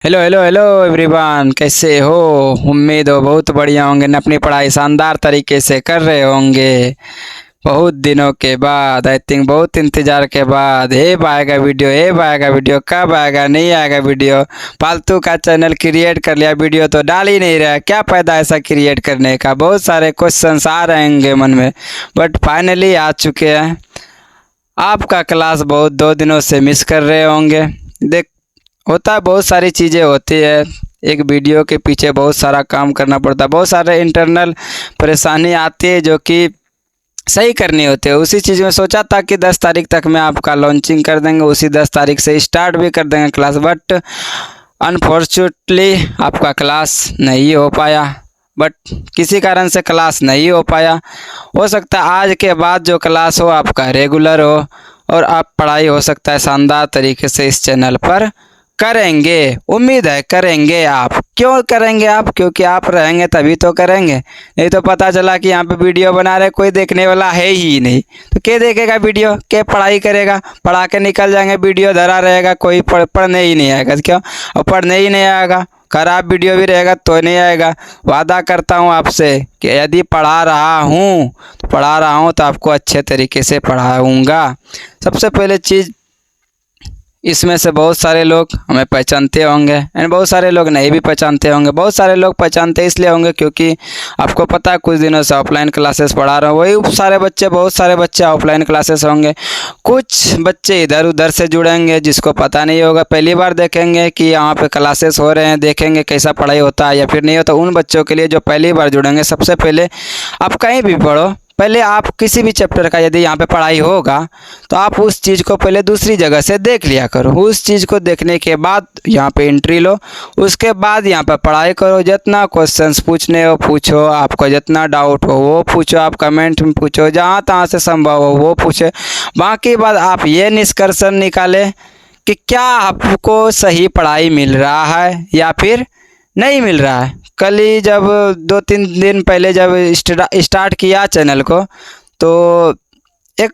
Hello hello hello everyone, कैसे हो। उम्मीद हो बहुत बढ़िया होंगे न, अपनी पढ़ाई शानदार तरीके से कर रहे होंगे। बहुत दिनों के बाद, आई थिंक बहुत इंतजार के बाद अब आएगा वीडियो, अब आएगा वीडियो, कब आएगा, नहीं आएगा वीडियो। फालतू का चैनल क्रिएट कर लिया, वीडियो तो डाल ही नहीं रहा, क्या फ़ायदा ऐसा क्रिएट करने का। बहुत सारे क्वेश्चंस आ रहेंगे मन में, बट फाइनली आ चुके हैं। आपका क्लास बहुत 2 दिनों से मिस कर रहे होंगे। देख, होता है, बहुत सारी चीज़ें होती है। एक वीडियो के पीछे बहुत सारा काम करना पड़ता है, बहुत सारे इंटरनल परेशानी आती है जो कि सही करनी होती है। उसी चीज़ में सोचा था कि 10 तारीख तक में आपका लॉन्चिंग कर देंगे, उसी 10 तारीख से स्टार्ट भी कर देंगे क्लास, बट अनफॉर्चुनेटली आपका क्लास नहीं हो पाया। बट किसी कारण से क्लास नहीं हो पाया। हो सकता है आज के बाद जो क्लास हो आपका रेगुलर हो और आप पढ़ाई हो सकता है शानदार तरीके से इस चैनल पर करेंगे। उम्मीद है करेंगे। आप क्यों करेंगे? आप क्योंकि आप रहेंगे तभी तो करेंगे, नहीं तो पता चला कि यहाँ पे वीडियो बना रहे कोई देखने वाला है ही नहीं, तो क्या देखेगा वीडियो, क्या पढ़ाई करेगा। पढ़ा के निकल जाएंगे, वीडियो धरा रहेगा, कोई पढ़ने ही नहीं आएगा। क्यों? और पढ़ने ही नहीं आएगा, खराब वीडियो भी रहेगा तो नहीं आएगा। वादा करता हूँ आपसे कि यदि पढ़ा रहा हूँ तो आपको अच्छे तरीके से पढ़ाऊँगा। सबसे पहले चीज़, इसमें से बहुत सारे लोग हमें पहचानते होंगे एंड बहुत सारे लोग नहीं भी पहचानते होंगे। बहुत सारे लोग पहचानते इसलिए होंगे क्योंकि आपको पता है कुछ दिनों से ऑफलाइन क्लासेस पढ़ा रहा हूँ, वही सारे बच्चे, बहुत सारे बच्चे ऑफलाइन क्लासेस होंगे। कुछ बच्चे इधर उधर से जुड़ेंगे जिसको पता नहीं होगा, पहली बार देखेंगे कि यहाँ पे क्लासेस हो रहे हैं, देखेंगे कैसा पढ़ाई होता है या फिर नहीं होता। उन बच्चों के लिए जो पहली बार जुड़ेंगे, सबसे पहले आप कहीं भी पढ़ो, पहले आप किसी भी चैप्टर का यदि यहाँ पे पढ़ाई होगा तो आप उस चीज़ को पहले दूसरी जगह से देख लिया करो। उस चीज़ को देखने के बाद यहाँ पे एंट्री लो, उसके बाद यहाँ पे पढ़ाई करो। जितना क्वेश्चंस पूछने हो पूछो, आपको जितना डाउट हो वो पूछो, आप कमेंट में पूछो, जहाँ तहाँ से संभव हो वो पूछे। बाकी बात आप ये निष्कर्ष निकालें कि क्या आपको सही पढ़ाई मिल रहा है या फिर नहीं मिल रहा है। कल ही जब 2-3 दिन पहले जब स्टार्ट किया चैनल को, तो एक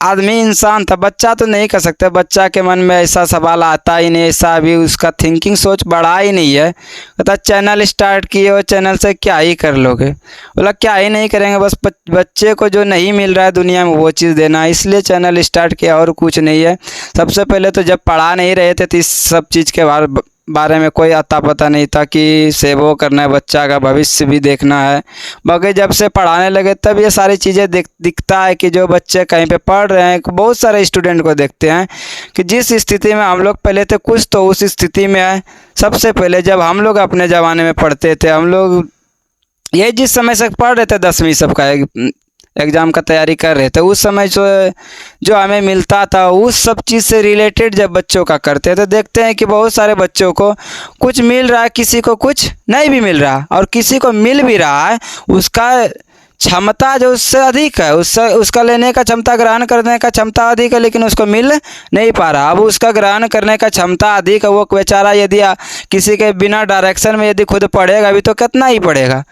आदमी, इंसान था, बच्चा तो नहीं कर सकते, बच्चा के मन में ऐसा सवाल आता ही नहीं, ऐसा अभी उसका थिंकिंग सोच बढ़ा ही नहीं है। कहता चैनल स्टार्ट किए हो, चैनल से क्या ही कर लोगे। बोला क्या ही नहीं करेंगे, बस बच्चे को जो नहीं मिल रहा है दुनिया में वो चीज़ देना है, इसलिए चैनल स्टार्ट किया, और कुछ नहीं है। सबसे पहले तो जब पढ़ा नहीं रहे थे तो इस सब चीज़ के बारे में कोई अता पता नहीं था कि सेवो करना है, बच्चा का भविष्य भी देखना है। बाकी जब से पढ़ाने लगे तब ये सारी चीज़ें दिखता है कि जो बच्चे कहीं पे पढ़ रहे हैं, बहुत सारे स्टूडेंट को देखते हैं कि जिस स्थिति में हम लोग पहले थे कुछ तो उस स्थिति में है। सबसे पहले जब हम लोग अपने ज़माने में पढ़ते थे, हम लोग ये जिस समय से पढ़ रहे थे 10वीं सबका एग्ज़ाम का तैयारी कर रहे थे, उस समय जो हमें मिलता था उस सब चीज़ से रिलेटेड जब बच्चों का करते हैं तो देखते हैं कि बहुत सारे बच्चों को कुछ मिल रहा है, किसी को कुछ नहीं भी मिल रहा, और किसी को मिल भी रहा है उसका क्षमता जो उससे अधिक है, उसका लेने का क्षमता, ग्रहण करने का क्षमता अधिक है, लेकिन उसको मिल नहीं पा रहा। अब उसका ग्रहण करने का क्षमता अधिक है, वो बेचारा यदि किसी के बिना डायरेक्शन में यदि खुद पढ़ेगा भी तो कितना ही पढ़ेगा।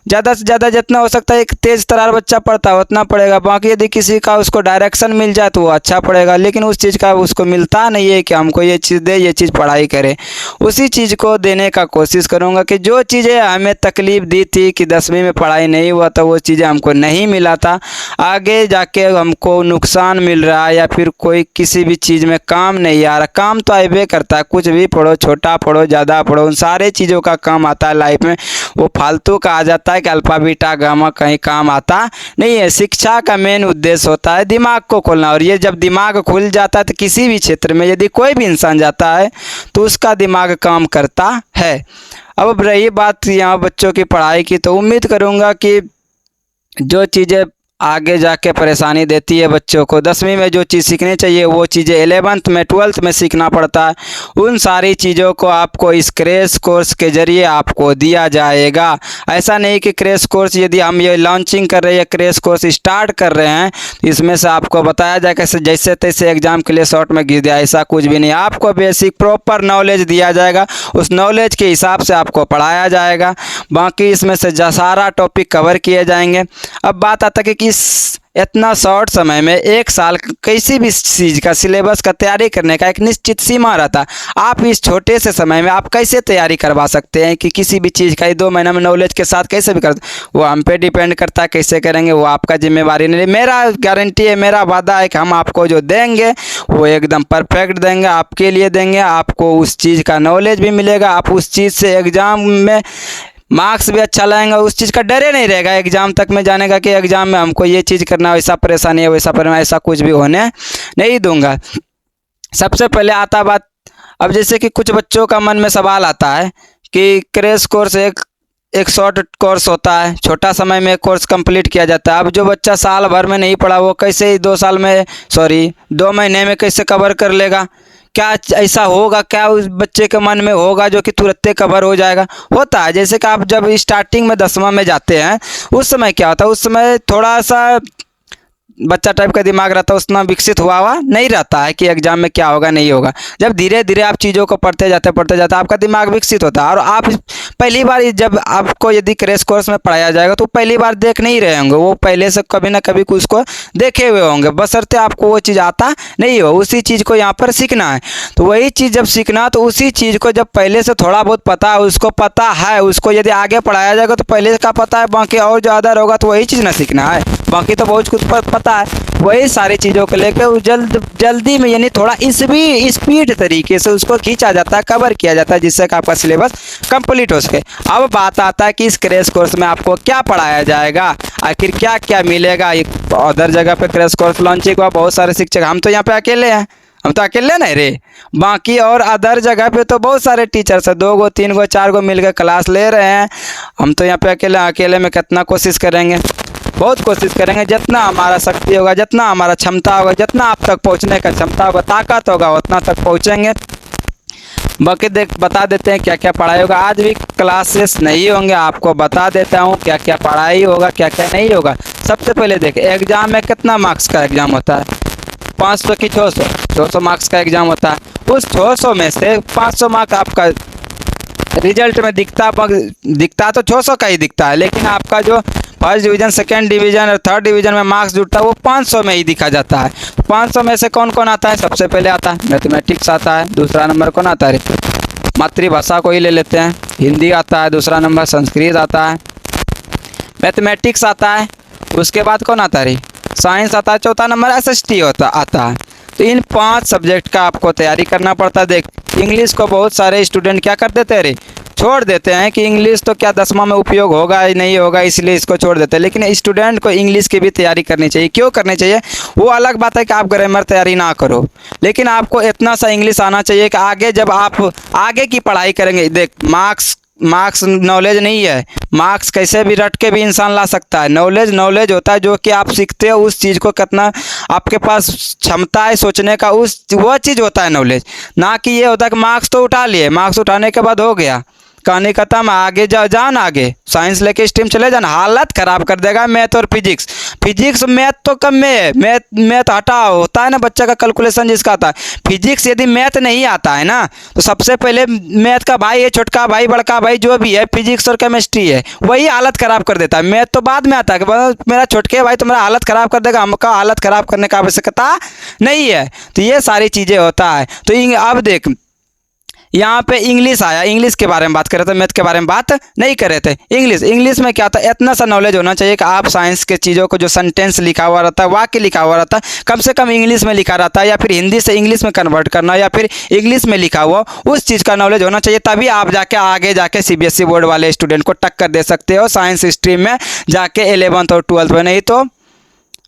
ज़्यादा से ज़्यादा जितना हो सकता है एक तेज़ तरार बच्चा पढ़ता है उतना पढ़ेगा। बाकी यदि किसी का उसको डायरेक्शन मिल जाए तो वो अच्छा पढ़ेगा, लेकिन उस चीज़ का उसको मिलता नहीं है कि हमको ये चीज़ दे, ये चीज़ पढ़ाई करे। उसी चीज़ को देने का कोशिश करूँगा कि जो चीज़ें हमें तकलीफ़ दी थी कि 10वीं में पढ़ाई नहीं हुआ था, वो चीज़ें हमको नहीं मिला था, आगे जाके हमको नुकसान मिल रहा है या फिर कोई किसी भी चीज़ में काम नहीं आ रहा। काम तो आए करता है, कुछ भी पढ़ो, छोटा पढ़ो, ज़्यादा पढ़ो, उन सारे चीज़ों का काम आता है लाइफ में। वो फालतू का आ जाता है कि अल्फा बीटा गामा कहीं काम आता नहीं है। शिक्षा का मेन उद्देश्य होता है दिमाग को खोलना, और ये जब दिमाग खुल जाता है तो किसी भी क्षेत्र में यदि कोई भी इंसान जाता है तो उसका दिमाग काम करता है। अब रही बात यहाँ बच्चों की पढ़ाई की, तो उम्मीद करूँगा कि जो चीज़ें आगे जाके परेशानी देती है बच्चों को, 10वीं में जो चीज़ सीखनी चाहिए वो चीज़ें 11th में 12th में सीखना पड़ता है, उन सारी चीज़ों को आपको इस क्रैश कोर्स के ज़रिए आपको दिया जाएगा। ऐसा नहीं कि क्रैश कोर्स यदि हम ये लॉन्चिंग कर रहे हैं, क्रैश कोर्स स्टार्ट कर रहे हैं तो इसमें से आपको बताया जाए कैसे जैसे तैसे एग्ज़ाम के लिए शॉर्ट में गिर दिया, ऐसा कुछ भी नहीं। आपको बेसिक प्रॉपर नॉलेज दिया जाएगा, उस नॉलेज के हिसाब से आपको पढ़ाया जाएगा। बाकी इसमें से सारा टॉपिक कवर किए जाएंगे। अब बात आता है कि इस इतना शॉर्ट समय में एक साल किसी भी चीज़ का सिलेबस का तैयारी करने का एक निश्चित सीमा रहता है। आप इस छोटे से समय में आप कैसे तैयारी करवा सकते हैं कि किसी भी चीज़ का 2 महीना में नॉलेज के साथ कैसे भी कर, वो हम पे डिपेंड करता है कैसे करेंगे, वो आपका जिम्मेवारी नहीं। मेरा गारंटी है, मेरा वादा है कि हम आपको जो देंगे वो एकदम परफेक्ट देंगे, आपके लिए देंगे। आपको उस चीज़ का नॉलेज भी मिलेगा, आप उस चीज़ से एग्ज़ाम में मार्क्स भी अच्छा लाएंगे, उस चीज़ का डरे नहीं रहेगा एग्ज़ाम तक में जाने का कि एग्ज़ाम में हमको ये चीज़ करना है, वैसा परेशानी है, वैसा परेशानी, ऐसा कुछ भी होने नहीं दूंगा। सबसे पहले आता बात, अब जैसे कि कुछ बच्चों का मन में सवाल आता है कि क्रैश कोर्स एक शॉर्ट कोर्स होता है, छोटा समय में कोर्स कंप्लीट किया जाता है। अब जो बच्चा साल भर में नहीं पढ़ा वो कैसे 2 महीने में कैसे कवर कर लेगा? क्या ऐसा होगा? क्या उस बच्चे के मन में होगा जो कि तुरंत कवर हो जाएगा? होता है जैसे कि आप जब स्टार्टिंग में 10वां में जाते हैं उस समय क्या होता है, उस समय थोड़ा सा बच्चा टाइप का दिमाग रहता है, उतना विकसित हुआ नहीं रहता है कि एग्जाम में क्या होगा नहीं होगा। जब धीरे धीरे आप चीज़ों को पढ़ते जाते आपका दिमाग विकसित होता है। और आप पहली बार जब आपको यदि क्रैश कोर्स में पढ़ाया जाएगा तो पहली बार देख नहीं रहे होंगे, वो पहले से कभी ना कभी कुछ को देखे हुए होंगे, बशर्ते आपको वो चीज़ आता नहीं हो। उसी चीज़ को यहाँ पर सीखना है। तो वही चीज़ जब सीखना तो उसी चीज़ को जब पहले से थोड़ा बहुत पता है, उसको पता है, उसको यदि आगे पढ़ाया जाएगा तो पहले का पता है, बाकी और जो अदर होगा तो वही चीज़ ना सीखना है, बाकी तो बहुत कुछ पता है। वही सारी चीज़ों को लेकर जल्दी में यानी थोड़ा स्पीड तरीके से उसको खींचा जाता है, कवर किया जाता है, जिससे कि आपका सिलेबस कंप्लीट हो सके। अब बात आता है कि इस क्रैश कोर्स में आपको क्या पढ़ाया जाएगा, आखिर क्या क्या मिलेगा। एक अदर जगह पे क्रैश कोर्स लॉन्चिंग हुआ, बहुत सारे शिक्षक, हम तो यहाँ पे अकेले हैं, हम तो अकेले नहीं रे, बाकी और अदर जगह पे तो बहुत सारे टीचर्स हैं, 2 गो 3 गो 4 गो मिलकर क्लास ले रहे हैं। हम तो यहाँ पे अकेले में कितना कोशिश करेंगे, बहुत कोशिश करेंगे, जितना हमारा शक्ति होगा, जितना हमारा क्षमता होगा, जितना आप तक पहुंचने का क्षमता होगा, ताकत होगा, उतना तक पहुंचेंगे। बाकी बता देते हैं क्या क्या पढ़ाई होगा। आज भी क्लासेस नहीं होंगे, आपको बता देता हूँ क्या क्या पढ़ाई होगा, क्या क्या नहीं होगा। सबसे पहले देखें, एग्ज़ाम में कितना मार्क्स का एग्ज़ाम होता है? 500 की 600 मार्क्स का एग्ज़ाम होता है। उस 600 में से 500 मार्क्स आपका रिजल्ट में दिखता तो 600 का ही दिखता है, लेकिन आपका जो फर्स्ट डिवीज़न, सेकेंड डिवीज़न और थर्ड डिवीज़न में मार्क्स जुड़ता है वो 500 में ही दिखा जाता है। 500 में से कौन कौन आता है? सबसे पहले आता है मैथमेटिक्स आता है, दूसरा नंबर कौन आता है? मातृभाषा को ही ले लेते हैं, हिंदी आता है, दूसरा नंबर संस्कृत आता है, मैथमेटिक्स आता है, उसके बाद कौन आता है? साइंस आता है, चौथा नंबर SST आता है। तो इन 5 सब्जेक्ट का आपको तैयारी करना पड़ता है। देख, इंग्लिश को बहुत सारे स्टूडेंट क्या कर देते हैं रे, छोड़ देते हैं कि इंग्लिश तो क्या 10वां में उपयोग होगा ही नहीं होगा, इसलिए इसको छोड़ देते हैं। लेकिन स्टूडेंट को इंग्लिश की भी तैयारी करनी चाहिए। क्यों करनी चाहिए? वो अलग बात है कि आप ग्रामर तैयारी ना करो, लेकिन आपको इतना सा इंग्लिश आना चाहिए कि आगे जब आप आगे की पढ़ाई करेंगे, देख मार्क्स नॉलेज नहीं है, मार्क्स कैसे भी रट के भी इंसान ला सकता है। नॉलेज होता है जो कि आप सीखते हो, उस चीज़ को कितना आपके पास क्षमता है सोचने का, वह चीज़ होता है नॉलेज। ना कि ये होता है कि मार्क्स तो उठा लिए, मार्क्स उठाने के बाद हो गया, कहानी खत्म, आगे जाओ ना, आगे साइंस लेके स्ट्रीम चले जाना, हालत ख़राब कर देगा। मैथ और फिजिक्स मैथ तो कम में है, मैथ हटाओ, होता है ना बच्चा का कैलकुलेशन जिसका आता है। फिजिक्स यदि मैथ नहीं आता है ना तो सबसे पहले मैथ का भाई है, छोटका भाई, बड़का भाई जो भी है, फिजिक्स और केमिस्ट्री है, वही हालत ख़राब कर देता है। मैथ तो बाद में आता है कि मेरा छोटके भाई तुम्हारा हालत ख़राब कर देगा, हमका हालत ख़राब करने का आवश्यकता नहीं है। तो ये सारी चीज़ें होता है। तो अब देख, यहाँ पे इंग्लिश आया, इंग्लिश के बारे में बात कर रहे थे, मैथ के बारे में बात नहीं कर रहे थे। इंग्लिश में क्या था, इतना सा नॉलेज होना चाहिए कि आप साइंस के चीज़ों को जो सेंटेंस लिखा हुआ रहता है, वाक्य लिखा हुआ रहता है, कम से कम इंग्लिश में लिखा रहता है, या फिर हिंदी से इंग्लिश में कन्वर्ट करना, या फिर इंग्लिश में लिखा हुआ, उस चीज़ का नॉलेज होना चाहिए। तभी आप जाके आगे जाके CBSE बोर्ड वाले स्टूडेंट को टक्कर दे सकते हो साइंस स्ट्रीम में जाके 11th और 12th में। नहीं तो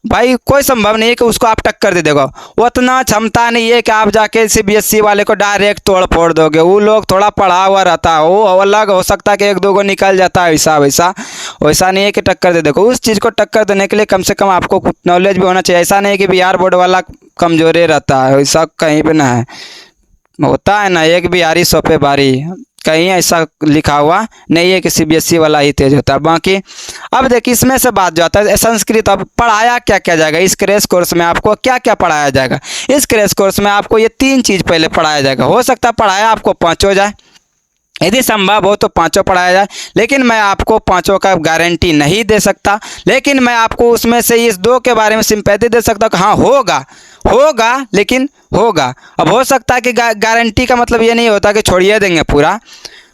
भाई कोई संभव नहीं है कि उसको आप टक्कर दे देगा, उतना क्षमता नहीं है कि आप जाके CBSE वाले को डायरेक्ट तोड़ फोड़ दोगे। वो लोग थोड़ा पढ़ा हुआ रहता है, वो अलग हो सकता है कि 1-2 को निकल जाता है, वैसा नहीं है कि टक्कर दे देखो। उस चीज़ को टक्कर देने के लिए कम से कम आपको कुछ नॉलेज भी होना चाहिए। ऐसा नहीं है कि बिहार बोर्ड वाला कमजोरी रहता है, वैसा कहीं पर ना है। होता है ना, एक बिहारी 100 पे भारी, कहीं ऐसा लिखा हुआ नहीं है कि CBSE वाला ही तेज होता है। बाकी अब देखिए, इसमें से बात जो आता है संस्कृत, अब पढ़ाया क्या क्या जाएगा इस क्रैश कोर्स में, आपको क्या क्या पढ़ाया जाएगा इस क्रैश कोर्स में? आपको ये 3 चीज़ पहले पढ़ाया जाएगा। हो सकता है पढ़ाया आपको 5 हो जाए, यदि संभव हो तो पाँचों पढ़ाया जाए, लेकिन मैं आपको पाँचों का गारंटी नहीं दे सकता। लेकिन मैं आपको उसमें से इस दो के बारे में सिंपैथी दे सकता हूँ कि हाँ होगा, होगा, लेकिन होगा। अब हो सकता है कि गारंटी का मतलब ये नहीं होता कि छोड़िए देंगे पूरा।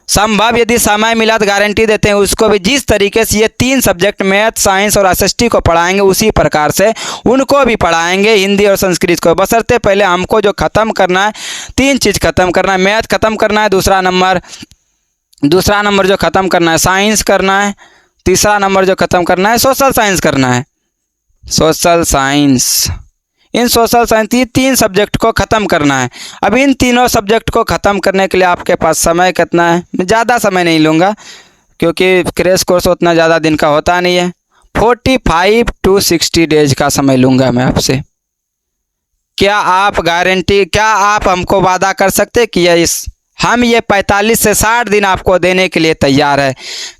संभव यदि समय मिला तो गारंटी देते हैं उसको भी। जिस तरीके से ये तीन सब्जेक्ट मैथ, साइंस और एसएसटी को पढ़ाएंगे उसी प्रकार से उनको भी पढ़ाएंगे, हिंदी और संस्कृत को। बशर्ते पहले हमको जो ख़त्म करना है, तीन चीज़ ख़त्म करना है। मैथ ख़त्म करना है, दूसरा नंबर जो ख़त्म करना है साइंस करना है, तीसरा नंबर जो ख़त्म करना है सोशल साइंस करना है। सोशल साइंस, इन सोशल साइंस ये तीन सब्जेक्ट को ख़त्म करना है। अब इन तीनों सब्जेक्ट को ख़त्म करने के लिए आपके पास समय कितना है? मैं ज़्यादा समय नहीं लूँगा क्योंकि क्रैश कोर्स उतना ज़्यादा दिन का होता नहीं है। 45 to 60 डेज का समय लूँगा मैं आपसे। क्या आप हमको वादा कर सकते कि हम ये 45 से 60 दिन आपको देने के लिए तैयार है?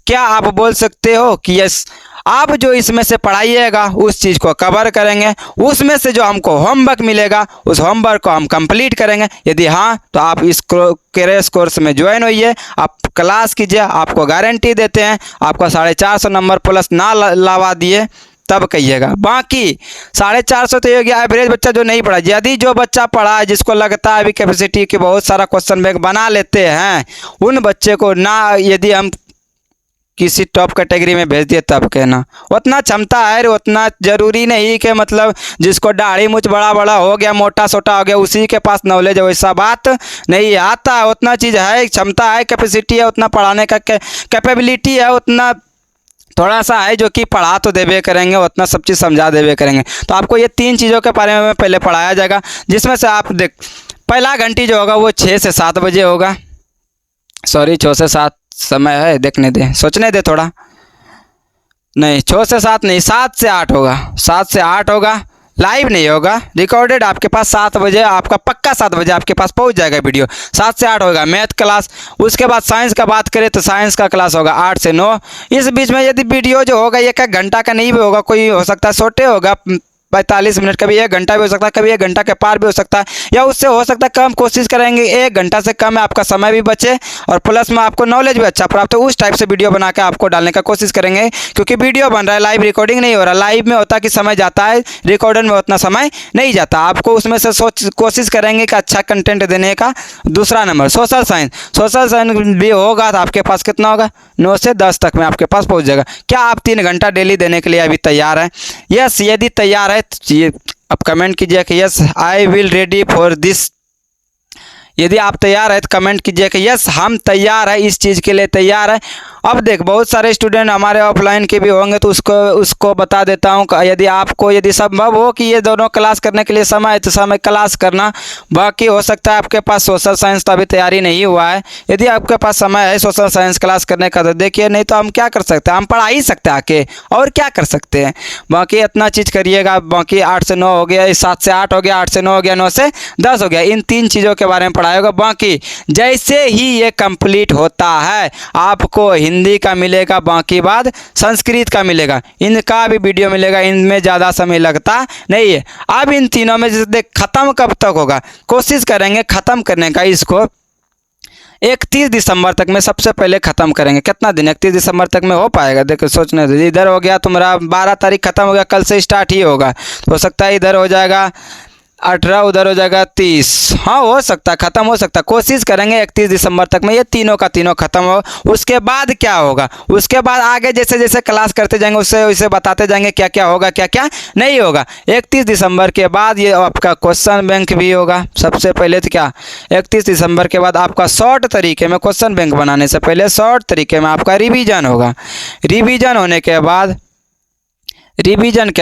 क्या आप बोल सकते हो कि यस, आप जो इसमें से पढ़ाइएगा उस चीज़ को कवर करेंगे, उसमें से जो हमको होमवर्क मिलेगा उस होमवर्क को हम कंप्लीट करेंगे? यदि हाँ तो आप इस क्रैश कोर्स में ज्वाइन होइए, आप क्लास कीजिए, आपको गारंटी देते हैं। आपका 450 नंबर प्लस ना लावा दिए तब कहिएगा। बाकी 450 तो ये हो गया एवरेज बच्चा जो नहीं पढ़ा। यदि जो बच्चा पढ़ा है, जिसको लगता है अभी कैपेसिटी के बहुत सारा क्वेश्चन बैंक बना लेते हैं, उन बच्चे को ना यदि हम किसी टॉप कैटेगरी में भेज दिए तब कहना। उतना क्षमता है, उतना ज़रूरी नहीं कि मतलब जिसको दाढ़ी मूछ बड़ा बड़ा हो गया, मोटा सोटा हो गया, उसी के पास नॉलेज है, वैसा बात नहीं आता है। उतना चीज़ है, क्षमता है, कैपेसिटी है, उतना पढ़ाने का कैपेबिलिटी है, उतना थोड़ा सा है जो कि पढ़ा तो देवे करेंगे, उतना सब चीज़ समझा देवे करेंगे। तो आपको ये तीन चीज़ों के बारे में पहले पढ़ाया जाएगा, जिसमें से आप देख पहला घंटी जो होगा वो 6 से 7 बजे होगा। सॉरी 6 से 7 समय है, देखने दे, सोचने दे थोड़ा। नहीं 6 से 7 नहीं, 7 से 8 होगा। 7 से 8 होगा, लाइव नहीं होगा, रिकॉर्डेड आपके पास 7 बजे, आपका पक्का 7 बजे आपके पास पहुंच जाएगा वीडियो। 7 से 8 होगा मैथ क्लास। उसके बाद साइंस का बात करें तो साइंस का क्लास होगा 8 से 9। इस बीच में यदि वीडियो जो होगा 1 घंटा का नहीं भी होगा, कोई हो सकता है छोटे होगा, 45 मिनट, कभी 1 घंटा भी हो सकता है, कभी 1 घंटा के पार भी हो सकता है, या उससे हो सकता है कम। कोशिश करेंगे 1 घंटा से कम है, आपका समय भी बचे और प्लस में आपको नॉलेज भी अच्छा प्राप्त हो। उस टाइप से वीडियो बना के आपको डालने का कोशिश करेंगे, क्योंकि वीडियो बन रहा है, लाइव रिकॉर्डिंग नहीं हो रहा। लाइव में होता है कि समय जाता है, रिकॉर्डिंग में उतना समय नहीं जाता। आपको उसमें से कोशिश करेंगे कि अच्छा कंटेंट देने का। दूसरा नंबर सोशल साइंस भी होगा तो आपके पास कितना होगा? 9 से 10 तक में आपके पास पहुँच जाएगा। क्या आप 3 घंटा डेली देने के लिए अभी तैयार हैं? यस, यदि तैयार है ये अब कमेंट कीजिए कि yes I will ready for this. यदि आप तैयार है तो कमेंट कीजिए कि यस हम तैयार है, इस चीज़ के लिए तैयार है। अब देख बहुत सारे स्टूडेंट हमारे ऑफलाइन के भी होंगे तो उसको बता देता हूँ, यदि संभव हो कि ये दोनों क्लास करने के लिए समय है तो समय क्लास करना। बाकी हो सकता है आपके पास सोशल साइंस तो अभी तैयारी नहीं हुआ है, यदि आपके पास समय है सोशल साइंस क्लास करने का तो देखिए, नहीं तो हम क्या कर सकते हैं, हम पढ़ा ही सकते हैं आके, और क्या कर सकते हैं। बाकी इतना चीज़ करिएगा। बाकी 8 से 9 हो गया, 7 से 8 हो गया, 8 से 9 हो गया, 9 से 10 हो गया। इन 3 चीज़ों के बारे में पढ़ाया होगा। बाकी जैसे ही ये कंप्लीट होता है आपको हिंदी का मिलेगा, बाकी बाद संस्कृत का मिलेगा, इनका भी वीडियो मिलेगा। इनमें ज़्यादा समय लगता नहीं है। अब इन तीनों में जैसे ख़त्म कब तक होगा, कोशिश करेंगे ख़त्म करने का। इसको 31 दिसंबर तक में सबसे पहले ख़त्म करेंगे। कितना दिन? 31 दिसंबर तक में हो पाएगा? देखो सोचने दो, इधर हो गया तुम्हारा 12 तारीख ख़त्म हो गया, कल से स्टार्ट ही होगा, हो सकता है इधर हो जाएगा 18, उधर हो जाएगा 30। हाँ हो सकता है, ख़त्म हो सकता है। कोशिश करेंगे 31 दिसंबर तक में ये तीनों का तीनों ख़त्म हो। उसके बाद क्या होगा, उसके बाद आगे जैसे जैसे क्लास करते जाएंगे उससे वैसे बताते जाएंगे क्या क्या होगा क्या क्या नहीं होगा। 31 दिसंबर के बाद ये आपका क्वेश्चन बैंक भी होगा। सबसे पहले तो क्या, 31 दिसंबर के बाद आपका शॉर्ट तरीके में, क्वेश्चन बैंक बनाने से पहले शॉर्ट तरीके में आपका रिवीजन होगा। रिवीजन होने के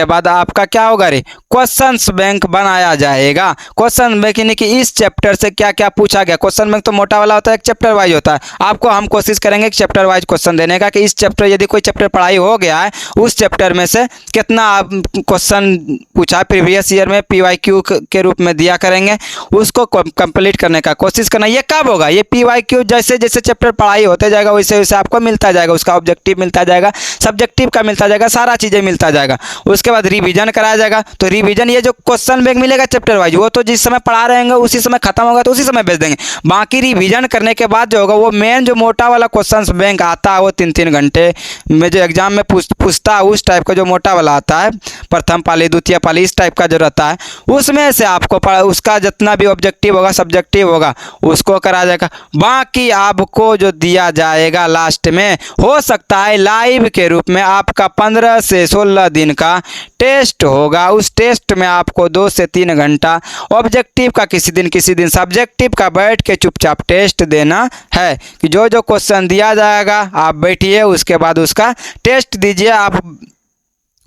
बाद आपका क्या होगा रे, क्वेश्चंस बैंक बनाया जाएगा। क्वेश्चन बैंक यानी कि इस चैप्टर से क्या क्या पूछा गया। क्वेश्चन बैंक तो मोटा वाला होता है, एक चैप्टर वाइज होता है। आपको हम कोशिश करेंगे एक चैप्टर वाइज क्वेश्चन देने का, कि इस चैप्टर यदि कोई चैप्टर पढ़ाई हो गया है उस चैप्टर में से कितना क्वेश्चन पूछा प्रीवियस ईयर में, PYQ के रूप में दिया करेंगे, उसको कंप्लीट करने का कोशिश करना। ये कब होगा, ये PYQ जैसे जैसे चैप्टर पढ़ाई होते जाएगा वैसे वैसे आपको मिलता जाएगा, उसका ऑब्जेक्टिव मिलता जाएगा, सब्जेक्टिव का मिलता जाएगा, सारा चीज़ें मिलता जाएगा। जाएगा। उसके बाद रिवीजन कराया जाएगा। तो रिवीजन ये जो क्वेश्चन बैंक मिलेगा चैप्टर वाइज, वो तो जिस समय पढ़ा रहेंगे उसी समय खत्म होगा तो उसी समय भेज देंगे। बाकी रिवीजन करने के बाद जो होगा वो मेन जो मोटा वाला क्वेश्चन बैंक आता है वो 3-3 घंटे में जो एग्जाम में पूछता है, उस टाइप का जो मोटा वाला आता है, प्रथम पाली द्वितीय पाली इस टाइप का जो रहता है, उसमें से आपको उसका जितना भी ऑब्जेक्टिव होगा सब्जेक्टिव होगा उसको करा जाएगा। बाकी आपको जो दिया जाएगा लास्ट में, हो सकता है लाइव के रूप में आपका 15 से 16 दिन का टेस्ट होगा। उस टेस्ट में आपको 2 से 3 घंटा ऑब्जेक्टिव का किसी दिन सब्जेक्टिव का बैठ के चुपचाप टेस्ट देना है कि जो जो क्वेश्चन दिया जाएगा आप बैठिए, उसके बाद उसका टेस्ट दीजिए। आप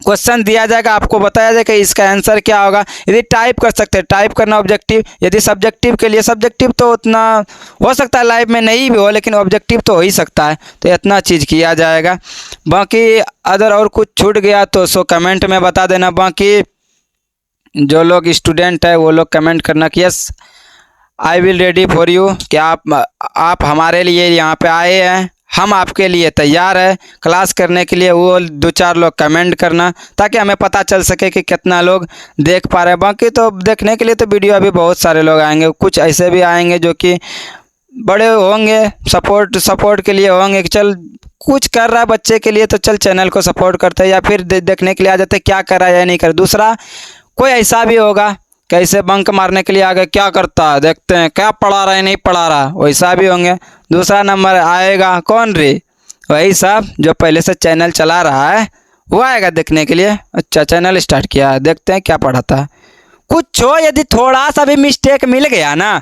क्वेश्चन दिया जाएगा, आपको बताया जाएगा कि इसका आंसर क्या होगा। यदि टाइप कर सकते हैं टाइप करना ऑब्जेक्टिव, यदि सब्जेक्टिव के लिए सब्जेक्टिव तो उतना हो सकता है लाइव में नहीं भी हो, लेकिन ऑब्जेक्टिव तो हो ही सकता है। तो इतना चीज़ किया जाएगा। बाकी अदर और कुछ छूट गया तो सो कमेंट में बता देना। बाकी जो लोग स्टूडेंट है वो लोग कमेंट करना कि yes I will ready for you, कि आप हमारे लिए यहाँ पे आए हैं, हम आपके लिए तैयार है क्लास करने के लिए। वो 2-4 लोग कमेंट करना ताकि हमें पता चल सके कि कितना लोग देख पा रहे हैं। बाकी तो देखने के लिए तो वीडियो अभी बहुत सारे लोग आएंगे, कुछ ऐसे भी आएंगे जो कि बड़े होंगे, सपोर्ट के लिए होंगे कि चल कुछ कर रहा है बच्चे के लिए तो चल चैनल को सपोर्ट करते हैं, या फिर देखने के लिए आ जाते हैं क्या कर रहा है या नहीं कर। दूसरा कोई ऐसा भी होगा कैसे बंक मारने के लिए आ गए, क्या करता है देखते हैं, क्या पढ़ा रहा है नहीं पढ़ा रहा, वैसा भी होंगे। दूसरा नंबर आएगा कौन रे, वही सब जो पहले से चैनल चला रहा है वो आएगा देखने के लिए। अच्छा चैनल स्टार्ट किया, देखते हैं क्या पढ़ाता है। कुछ हो यदि थोड़ा सा भी मिस्टेक मिल गया ना,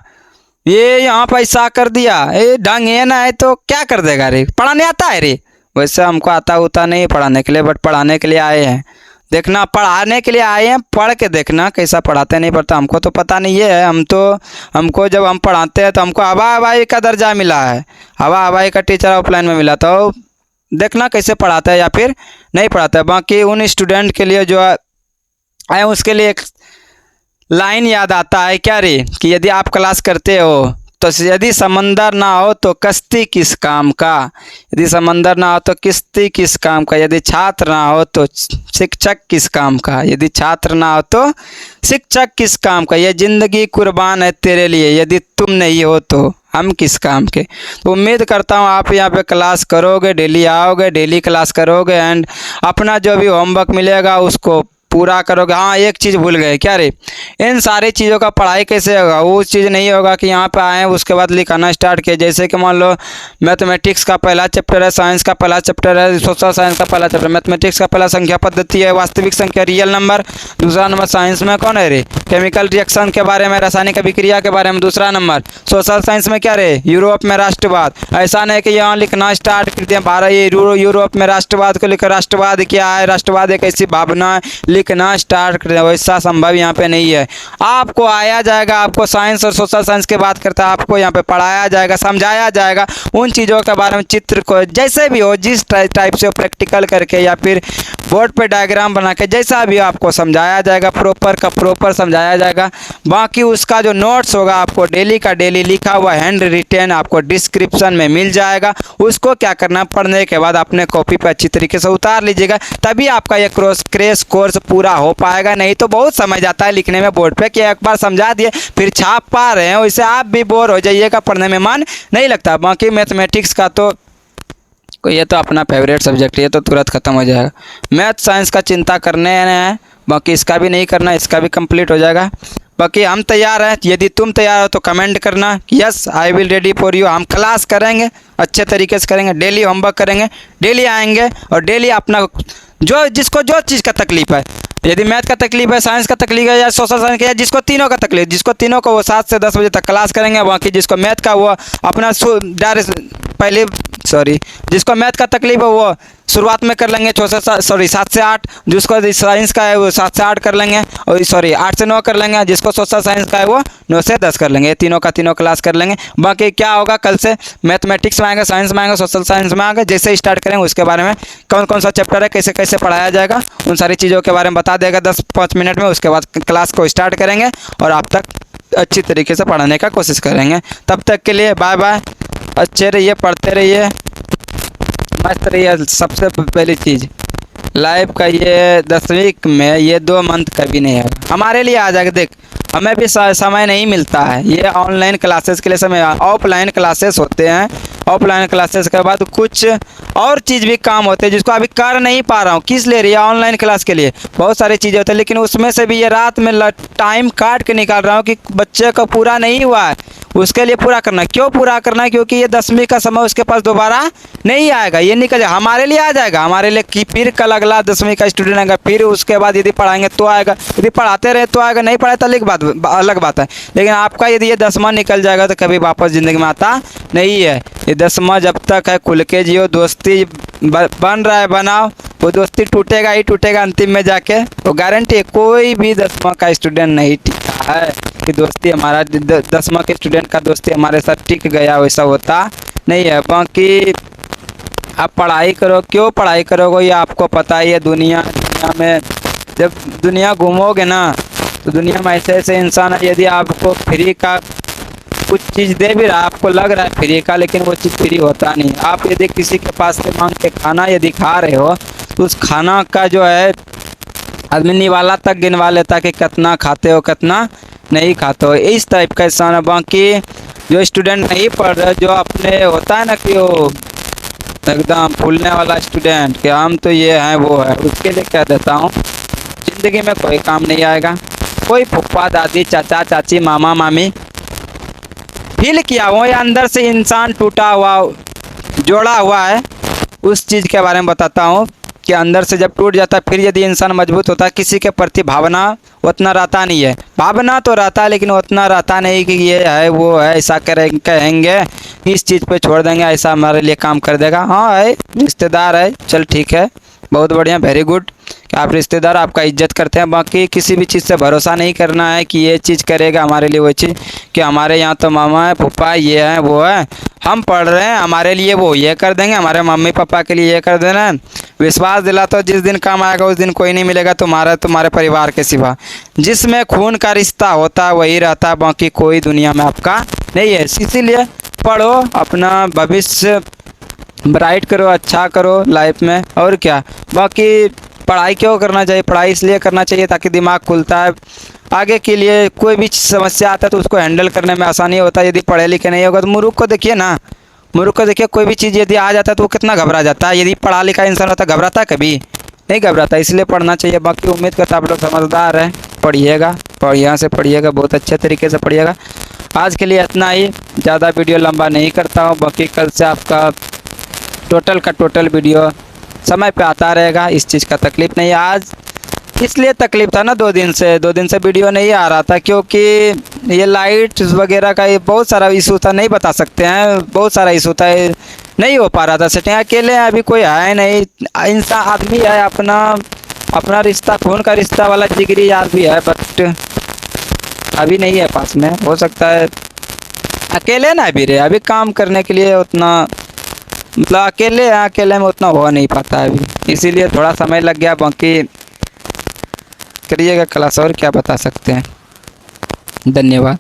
ये यहाँ पर ऐसा कर दिया, ये ढंग ये ना है तो क्या कर देगा रे, पढ़ाने आता है रे। वैसे हमको आता होता नहीं पढ़ाने के लिए, बट पढ़ाने के लिए आए हैं। देखना पढ़ाने के लिए आए हैं, पढ़ के देखना कैसा पढ़ाते नहीं पढ़ता। हमको तो पता नहीं है, हमको जब हम पढ़ाते हैं तो हमको हवा हवाई का दर्जा मिला है, हवा हवाई का टीचर ऑफलाइन में मिला। तो देखना कैसे पढ़ाता है या फिर नहीं पढ़ाता है। बाकी उन स्टूडेंट के लिए जो आए उसके लिए एक लाइन याद आता है क्या रे, कि यदि आप क्लास करते हो तो यदि समंदर ना हो तो कश्ती किस काम का, यदि समंदर ना हो तो किश्ती किस काम का, यदि छात्र ना हो तो शिक्षक किस काम का, यदि छात्र ना हो तो शिक्षक किस काम का, ये ज़िंदगी कुर्बान है तेरे लिए, यदि तुम नहीं हो तो हम किस काम के। तो उम्मीद करता हूँ आप यहाँ पे क्लास करोगे, डेली आओगे, डेली क्लास करोगे एंड अपना जो भी होमवर्क मिलेगा उसको पूरा करोगे। हाँ एक चीज़ भूल गए क्या रे, इन सारी चीज़ों का पढ़ाई कैसे होगा, वो चीज़ नहीं होगा कि यहाँ पे आए उसके बाद लिखाना स्टार्ट किए। जैसे कि मान लो मैथमेटिक्स का पहला चैप्टर है, साइंस का पहला चैप्टर है, सोशल साइंस का पहला चैप्टर। मैथमेटिक्स का पहला संख्या पद्धति है, वास्तविक संख्या रियल नंबर। दूसरा नंबर साइंस में कौन है रे, केमिकल रिएक्शन के बारे में, रासायनिक अभिक्रिया के बारे में। दूसरा नंबर सोशल साइंस में क्या रे, यूरोप में राष्ट्रवाद। ऐसा नहीं कि यहाँ लिखना स्टार्ट कर दिया 12 ये यूरोप में राष्ट्रवाद को लिखा, राष्ट्रवाद क्या है, राष्ट्रवाद एक ऐसी भावना है, लिखना स्टार्ट कर दिया। वैसा संभव यहाँ पे नहीं है। आपको आया जाएगा, आपको साइंस और सोशल साइंस की बात करता है, आपको यहाँ पे पढ़ाया जाएगा, समझाया जाएगा उन चीज़ों के बारे में। चित्र को जैसे भी हो, जिस टाइप से प्रैक्टिकल करके या फिर बोर्ड पे डायग्राम बना के जैसा भी आपको समझाया जाएगा, प्रॉपर का प्रॉपर समझाया जाएगा। बाकी उसका जो नोट्स होगा आपको डेली का डेली लिखा हुआ हैंड रिटेन आपको डिस्क्रिप्शन में मिल जाएगा। उसको क्या करना, पढ़ने के बाद अपने कॉपी पर अच्छी तरीके से उतार लीजिएगा, तभी आपका ये क्रैश कोर्स पूरा हो पाएगा। नहीं तो बहुत समय जाता है लिखने में बोर्ड पे कि एक बार समझा दिए फिर छाप पा रहे हैं, वैसे आप भी बोर हो जाइएगा, पढ़ने में मन नहीं लगता। बाकी मैथमेटिक्स का तो ये तो अपना फेवरेट सब्जेक्ट है, ये तो तुरंत ख़त्म हो जाएगा। मैथ साइंस का चिंता करने हैं, बाकी इसका भी नहीं करना, इसका भी कंप्लीट हो जाएगा। बाकी हम तैयार हैं, यदि तुम तैयार हो तो कमेंट करना कि yes I will ready for you. हम क्लास करेंगे, अच्छे तरीके से करेंगे, डेली होमवर्क करेंगे, डेली आएंगे और डेली अपना जिसको जो चीज़ का तकलीफ है, यदि मैथ का तकलीफ है, साइंस का तकलीफ है या सोशल साइंस का, जिसको तीनों का तकलीफ, जिसको तीनों को वो 7 से 10 बजे तक क्लास करेंगे। बाकी जिसको मैथ का वो अपना जिसको मैथ का तकलीफ है वो शुरुआत में कर लेंगे 7 से 8, जिसको साइंस का है वो 7 से 8 कर लेंगे, और 8 से 9 कर लेंगे, जिसको सोशल साइंस का है वो 9 से 10 कर लेंगे। तीनों का तीनों क्लास कर लेंगे। बाकी क्या होगा, कल से मैथमेटिक्स में आएंगे, साइंस में आएंगे, सोशल साइंस में आएंगे। जैसे स्टार्ट करेंगे उसके बारे में कौन कौन सा चैप्टर है, कैसे कैसे पढ़ाया जाएगा, उन सारी चीज़ों के बारे में बता देगा 10-5 मिनट में। उसके बाद क्लास को स्टार्ट करेंगे और आप तक अच्छी तरीके से पढ़ाने का कोशिश करेंगे। तब तक के लिए बाय बाय, अच्छे रहिए, पढ़ते रहिए, मस्त रहिए। सबसे पहली चीज़ लाइव का ये 10वीं में ये 2 मंथ कभी नहीं आएगा। हमारे लिए आ जाएगा। देख, हमें भी समय नहीं मिलता है, ये ऑनलाइन क्लासेस के लिए समय। ऑफलाइन क्लासेस होते हैं, ऑफलाइन क्लासेस के बाद कुछ और चीज़ भी काम होते हैं जिसको अभी कर नहीं पा रहा हूँ। किस ले रही है? ऑनलाइन क्लास के लिए बहुत सारी चीज़ें होती हैं, लेकिन उसमें से भी ये रात में टाइम काट के निकाल रहा हूँ कि बच्चे का पूरा नहीं हुआ है, उसके लिए पूरा करना है। क्यों पूरा करना है? क्योंकि ये 10वीं का समय उसके पास दोबारा नहीं आएगा, ये निकल जाएगा। हमारे लिए आ जाएगा, हमारे लिए कि फिर कल अगला 10वीं का स्टूडेंट आएगा, फिर उसके बाद यदि पढ़ाएंगे तो आएगा, यदि पढ़ाते रहे तो आएगा, नहीं पढ़ाए तो अलग बात है। लेकिन आपका यदि ये 10वां निकल जाएगा तो कभी वापस ज़िंदगी में आता नहीं है। ये 10वां जब तक है खुल के जियो, दोस्ती बन रहा है बनाओ, वो दोस्ती टूटेगा ही टूटेगा अंतिम में जाके। तो गारंटी है कोई भी 10वां का स्टूडेंट नहीं टिका है कि दोस्ती हमारा 10वां के स्टूडेंट का दोस्ती हमारे साथ टिक गया, वैसा होता नहीं है। बाकी आप पढ़ाई करो, क्यों पढ़ाई करोगे ये आपको पता ही है। दुनिया में जब दुनिया घूमोगे ना तो दुनिया में ऐसे ऐसे इंसान है, यदि आपको फ्री का कुछ चीज़ दे भी रहा, आपको लग रहा है फ्री का, लेकिन वो चीज़ फ्री होता नहीं। आप यदि किसी के पास से मांग के खाना यदि खा रहे हो तो उस खाना का जो है आदमी निवाला तक गिनवा लेता कि कितना खाते हो कितना नहीं खाते हो, इस टाइप का इंसान है। बाकी जो स्टूडेंट नहीं पढ़ रहे, जो अपने होता है ना कि वो एकदम फूलने वाला स्टूडेंट कि हम तो ये हैं वो है, उसके लिए कह देता हूँ ज़िंदगी में कोई काम नहीं आएगा। कोई फूफा दादी चाचा चाची मामा मामी फील किया वो या अंदर से इंसान टूटा हुआ जोड़ा हुआ है, उस चीज़ के बारे में बताता हूँ कि अंदर से जब टूट जाता है फिर यदि इंसान मजबूत होता है, किसी के प्रति भावना उतना रहता नहीं है। भावना तो रहता है लेकिन उतना रहता नहीं कि ये है वो है, ऐसा कहेंगे इस चीज़ पे छोड़ देंगे, ऐसा हमारे लिए काम कर देगा। हाँ है, रिश्तेदार है, चल ठीक है, बहुत बढ़िया, वेरी गुड कि आप रिश्तेदार आपका इज्जत करते हैं। बाकी किसी भी चीज़ से भरोसा नहीं करना है कि ये चीज़ करेगा हमारे लिए वो चीज़, कि हमारे यहाँ तो मामा है फूफा ये है वो है, हम पढ़ रहे हैं हमारे लिए वो ये कर देंगे, हमारे मम्मी पापा के लिए ये कर देना है। विश्वास दिलाता, जिस दिन काम आएगा उस दिन कोई नहीं मिलेगा तुम्हारे परिवार के सिवा। जिसमें खून का रिश्ता होता है वही रहता है, बाकी कोई दुनिया में आपका नहीं है। इसीलिए पढ़ो, अपना भविष्य ब्राइट करो, अच्छा करो लाइफ में, और क्या। बाकी पढ़ाई क्यों करना चाहिए? पढ़ाई इसलिए करना चाहिए ताकि दिमाग खुलता है आगे के लिए। कोई भी समस्या आता है तो उसको हैंडल करने में आसानी होता है। यदि पढ़े लिखे नहीं होगा तो मूर्ख को देखिए ना, मूर्ख को देखिए, कोई भी चीज़ यदि आ जाता है तो वो कितना घबरा जाता है। यदि पढ़ा लिखा इंसान होता घबराता कभी नहीं घबराता, इसलिए पढ़ना चाहिए। बाकी उम्मीद करता आप लोग समझदार हैं, पढ़िएगा, बढ़िया से पढ़िएगा, बहुत अच्छे तरीके से पढ़िएगा। आज के लिए इतना ही, ज़्यादा वीडियो लंबा नहीं करता हूँ। बाकी कल से आपका टोटल का टोटल वीडियो समय पे आता रहेगा, इस चीज़ का तकलीफ़ नहीं है। आज इसलिए तकलीफ़ था ना, 2 दिन से वीडियो नहीं आ रहा था, क्योंकि ये लाइट वगैरह का ये बहुत सारा इशू था, नहीं बता सकते हैं, बहुत सारा इशू था, नहीं हो पा रहा था सेटिंग। अकेले हैं, अभी कोई है नहीं, इंसान आदमी है, अपना रिश्ता खून का रिश्ता वाला जिगरी यार भी है, बट अभी नहीं है पास में। हो सकता है अकेले ना भी रहे, अभी काम करने के लिए उतना मतलब अकेले में उतना हो नहीं पाता है अभी, इसीलिए थोड़ा समय लग गया। बाकी करिएगा क्लास, और क्या बता सकते हैं। धन्यवाद।